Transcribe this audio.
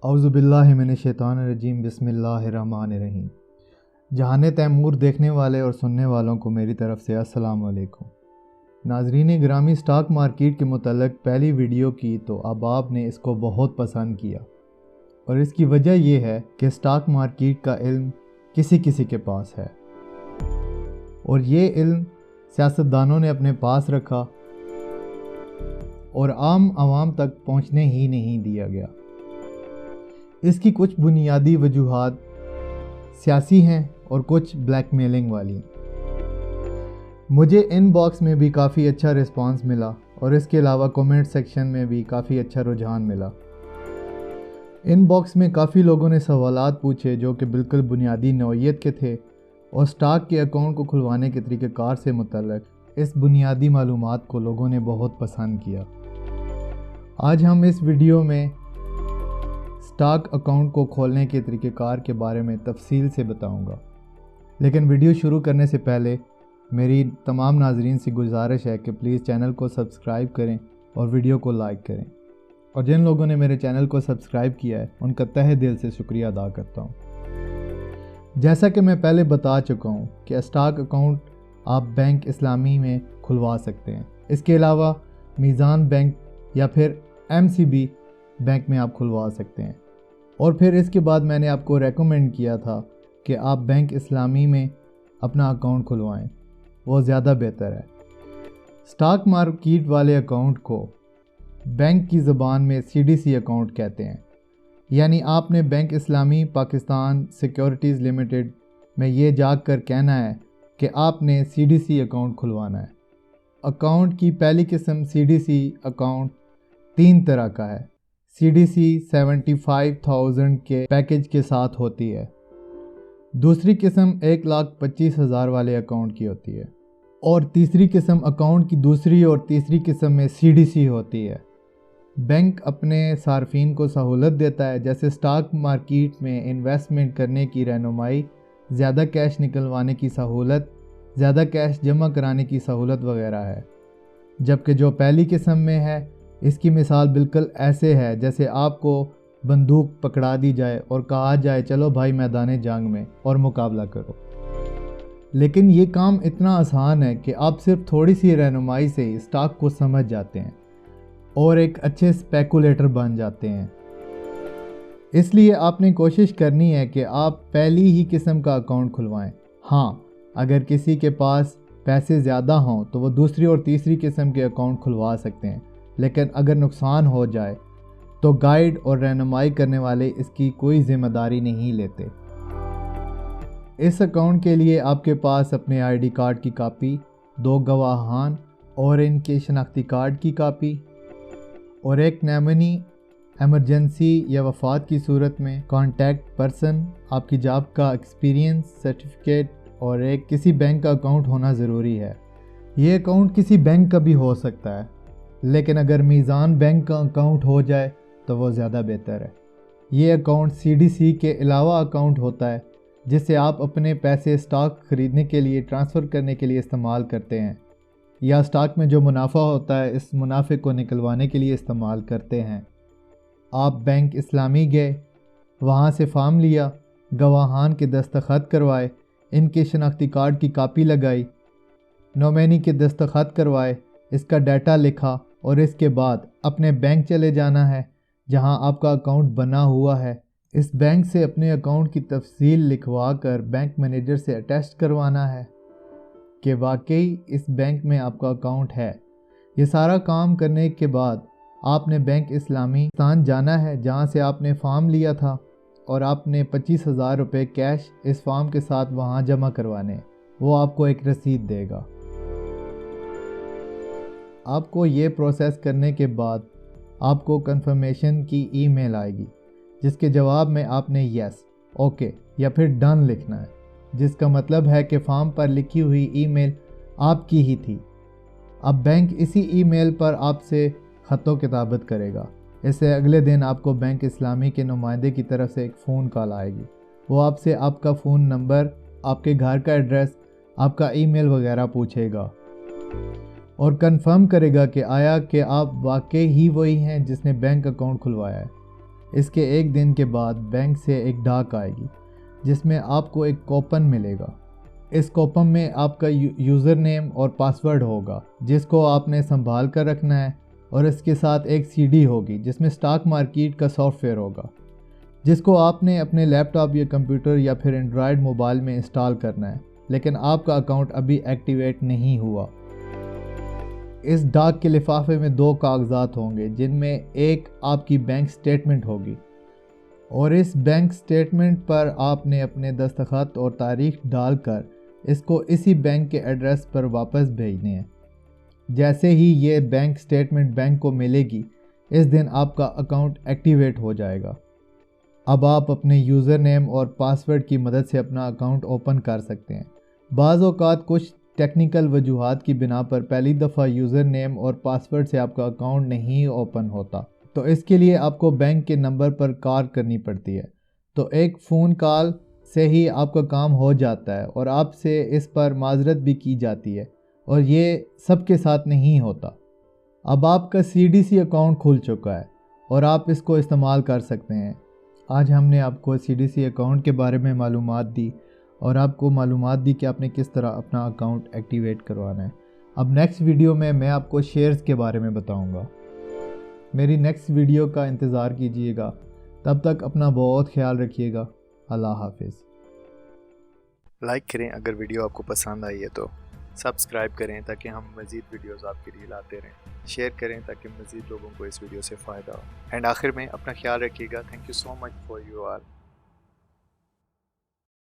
اعوذ باللہ من الشیطان الرجیم بسم اللہ الرحمن الرحیم۔ جہان تیمور دیکھنے والے اور سننے والوں کو میری طرف سے السلام علیکم۔ ناظرین گرامی، سٹاک مارکیٹ کے متعلق پہلی ویڈیو کی تو اب آپ نے اس کو بہت پسند کیا، اور اس کی وجہ یہ ہے کہ سٹاک مارکیٹ کا علم کسی کسی کے پاس ہے، اور یہ علم سیاستدانوں نے اپنے پاس رکھا اور عام عوام تک پہنچنے ہی نہیں دیا گیا۔ اس کی کچھ بنیادی وجوہات سیاسی ہیں اور کچھ بلیک میلنگ والی ہیں۔ مجھے ان باکس میں بھی کافی اچھا رسپانس ملا، اور اس کے علاوہ کومنٹ سیکشن میں بھی کافی اچھا رجحان ملا۔ ان باکس میں کافی لوگوں نے سوالات پوچھے جو کہ بالکل بنیادی نوعیت کے تھے، اور سٹاک کے اکاؤنٹ کو کھلوانے کے طریقہ کار سے متعلق اس بنیادی معلومات کو لوگوں نے بہت پسند کیا۔ آج ہم اس ویڈیو میں سٹاک اکاؤنٹ کو کھولنے کے طریقہ کار کے بارے میں تفصیل سے بتاؤں گا، لیکن ویڈیو شروع کرنے سے پہلے میری تمام ناظرین سے گزارش ہے کہ پلیز چینل کو سبسکرائب کریں اور ویڈیو کو لائک کریں، اور جن لوگوں نے میرے چینل کو سبسکرائب کیا ہے ان کا تہہ دل سے شکریہ ادا کرتا ہوں۔ جیسا کہ میں پہلے بتا چکا ہوں کہ سٹاک اکاؤنٹ آپ بینک اسلامی میں کھلوا سکتے ہیں، اس کے علاوہ میزان بینک یا پھر MCB بینک میں آپ کھلوا سکتے ہیں، اور پھر اس کے بعد میں نے آپ کو ریکمینڈ کیا تھا کہ آپ بینک اسلامی میں اپنا اکاؤنٹ کھلوائیں، وہ زیادہ بہتر ہے۔ سٹاک مارکیٹ والے اکاؤنٹ کو بینک کی زبان میں CDC اکاؤنٹ کہتے ہیں، یعنی آپ نے بینک اسلامی پاکستان سیکیورٹیز لمیٹڈ میں یہ جا کر کہنا ہے کہ آپ نے CDC اکاؤنٹ کھلوانا ہے۔ اکاؤنٹ کی پہلی قسم CDC اکاؤنٹ 3 طرح کا ہے۔ CDC 75,000 کے پیکج کے ساتھ ہوتی ہے، دوسری قسم 1,25,000 والے اکاؤنٹ کی ہوتی ہے، اور تیسری قسم اکاؤنٹ کی دوسری اور تیسری قسم میں CDC ہوتی ہے۔ بینک اپنے صارفین کو سہولت دیتا ہے، جیسے سٹاک مارکیٹ میں انویسٹمنٹ کرنے کی رہنمائی، زیادہ کیش نکلوانے کی سہولت، زیادہ کیش جمع کرانے کی سہولت وغیرہ ہے۔ جبکہ جو پہلی قسم میں ہے، اس کی مثال بالکل ایسے ہے جیسے آپ کو بندوق پکڑا دی جائے اور کہا جائے چلو بھائی میدان جنگ میں اور مقابلہ کرو۔ لیکن یہ کام اتنا آسان ہے کہ آپ صرف تھوڑی سی رہنمائی سے ہی سٹاک کو سمجھ جاتے ہیں اور ایک اچھے اسپیکولیٹر بن جاتے ہیں۔ اس لیے آپ نے کوشش کرنی ہے کہ آپ پہلی ہی قسم کا اکاؤنٹ کھلوائیں۔ ہاں، اگر کسی کے پاس پیسے زیادہ ہوں تو وہ دوسری اور تیسری قسم کے اکاؤنٹ کھلوا سکتے ہیں، لیکن اگر نقصان ہو جائے تو گائیڈ اور رہنمائی کرنے والے اس کی کوئی ذمہ داری نہیں لیتے۔ اس اکاؤنٹ کے لیے آپ کے پاس اپنے ID کارڈ کی کاپی، 2 گواہان اور ان کے شناختی کارڈ کی کاپی، اور ایک نامنی ایمرجنسی یا وفات کی صورت میں کانٹیکٹ پرسن، آپ کی جاب کا ایکسپیرینس سرٹیفکیٹ، اور ایک کسی بینک کا اکاؤنٹ ہونا ضروری ہے۔ یہ اکاؤنٹ کسی بینک کا بھی ہو سکتا ہے، لیکن اگر میزان بینک کا اکاؤنٹ ہو جائے تو وہ زیادہ بہتر ہے۔ یہ اکاؤنٹ CDC کے علاوہ اکاؤنٹ ہوتا ہے جس سے آپ اپنے پیسے سٹاک خریدنے کے لیے، ٹرانسفر کرنے کے لیے استعمال کرتے ہیں، یا سٹاک میں جو منافع ہوتا ہے اس منافع کو نکلوانے کے لیے استعمال کرتے ہیں۔ آپ بینک اسلامی گئے، وہاں سے فارم لیا، گواہان کے دستخط کروائے، ان کے شناختی کارڈ کی کاپی لگائی، نومینی کے دستخط کروائے، اس کا ڈیٹا لکھا، اور اس کے بعد اپنے بینک چلے جانا ہے جہاں آپ کا اکاؤنٹ بنا ہوا ہے۔ اس بینک سے اپنے اکاؤنٹ کی تفصیل لکھوا کر بینک مینیجر سے اٹیسٹ کروانا ہے کہ واقعی اس بینک میں آپ کا اکاؤنٹ ہے۔ یہ سارا کام کرنے کے بعد آپ نے بینک اسلامی جانا ہے جہاں سے آپ نے فارم لیا تھا، اور آپ نے 25,000 روپے کیش اس فارم کے ساتھ وہاں جمع کروانے۔ وہ آپ کو ایک رسید دے گا۔ آپ کو یہ پروسیس کرنے کے بعد آپ کو کنفرمیشن کی ای میل آئے گی، جس کے جواب میں آپ نے یس، اوکے یا پھر ڈن لکھنا ہے، جس کا مطلب ہے کہ فارم پر لکھی ہوئی ای میل آپ کی ہی تھی۔ اب بینک اسی ای میل پر آپ سے خط و کتابت کرے گا۔ اس سے اگلے دن آپ کو بینک اسلامی کے نمائندے کی طرف سے ایک فون کال آئے گی۔ وہ آپ سے آپ کا فون نمبر، آپ کے گھر کا ایڈریس، آپ کا ای میل وغیرہ پوچھے گا، اور کنفرم کرے گا کہ آیا کہ آپ واقعی ہی وہی ہیں جس نے بینک اکاؤنٹ کھلوایا ہے۔ اس کے ایک دن کے بعد بینک سے ایک ڈاک آئے گی جس میں آپ کو ایک کوپن ملے گا۔ اس کوپن میں آپ کا یوزر نیم اور پاسورڈ ہوگا جس کو آپ نے سنبھال کر رکھنا ہے، اور اس کے ساتھ ایک سی ڈی ہوگی جس میں اسٹاک مارکیٹ کا سافٹ ویئر ہوگا جس کو آپ نے اپنے لیپ ٹاپ یا کمپیوٹر یا پھر اینڈرائیڈ موبائل میں انسٹال کرنا ہے، لیکن آپ کا اکاؤنٹ ابھی ایکٹیویٹ نہیں ہوا۔ اس ڈاک کے لفافے میں 2 کاغذات ہوں گے جن میں ایک آپ کی بینک سٹیٹمنٹ ہوگی، اور اس بینک سٹیٹمنٹ پر آپ نے اپنے دستخط اور تاریخ ڈال کر اس کو اسی بینک کے ایڈریس پر واپس بھیجنے ہیں۔ جیسے ہی یہ بینک سٹیٹمنٹ بینک کو ملے گی، اس دن آپ کا اکاؤنٹ ایکٹیویٹ ہو جائے گا۔ اب آپ اپنے یوزر نیم اور پاسورڈ کی مدد سے اپنا اکاؤنٹ اوپن کر سکتے ہیں۔ بعض اوقات کچھ ٹیکنیکل وجوہات کی بنا پر پہلی دفعہ یوزر نیم اور پاسورڈ سے آپ کا اکاؤنٹ نہیں اوپن ہوتا، تو اس کے لیے آپ کو بینک کے نمبر پر کال کرنی پڑتی ہے۔ تو ایک فون کال سے ہی آپ کا کام ہو جاتا ہے اور آپ سے اس پر معذرت بھی کی جاتی ہے، اور یہ سب کے ساتھ نہیں ہوتا۔ اب آپ کا سی ڈی سی اکاؤنٹ کھل چکا ہے اور آپ اس کو استعمال کر سکتے ہیں۔ آج ہم نے آپ کو سی ڈی سی اکاؤنٹ کے بارے میں معلومات دی اور آپ کو معلومات دی کہ آپ نے کس طرح اپنا اکاؤنٹ ایکٹیویٹ کروانا ہے۔ اب نیکسٹ ویڈیو میں آپ کو شیئرز کے بارے میں بتاؤں گا۔ میری نیکسٹ ویڈیو کا انتظار کیجیے گا۔ تب تک اپنا بہت خیال رکھیے گا۔ اللہ حافظ۔ لائک کریں اگر ویڈیو آپ کو پسند آئی ہے تو، سبسکرائب کریں تاکہ ہم مزید ویڈیوز آپ کے لیے لاتے رہیں، شیئر کریں تاکہ مزید لوگوں کو اس ویڈیو سے فائدہ ہو، اینڈ آخر میں اپنا خیال رکھیے گا۔ Thank you so much for you all.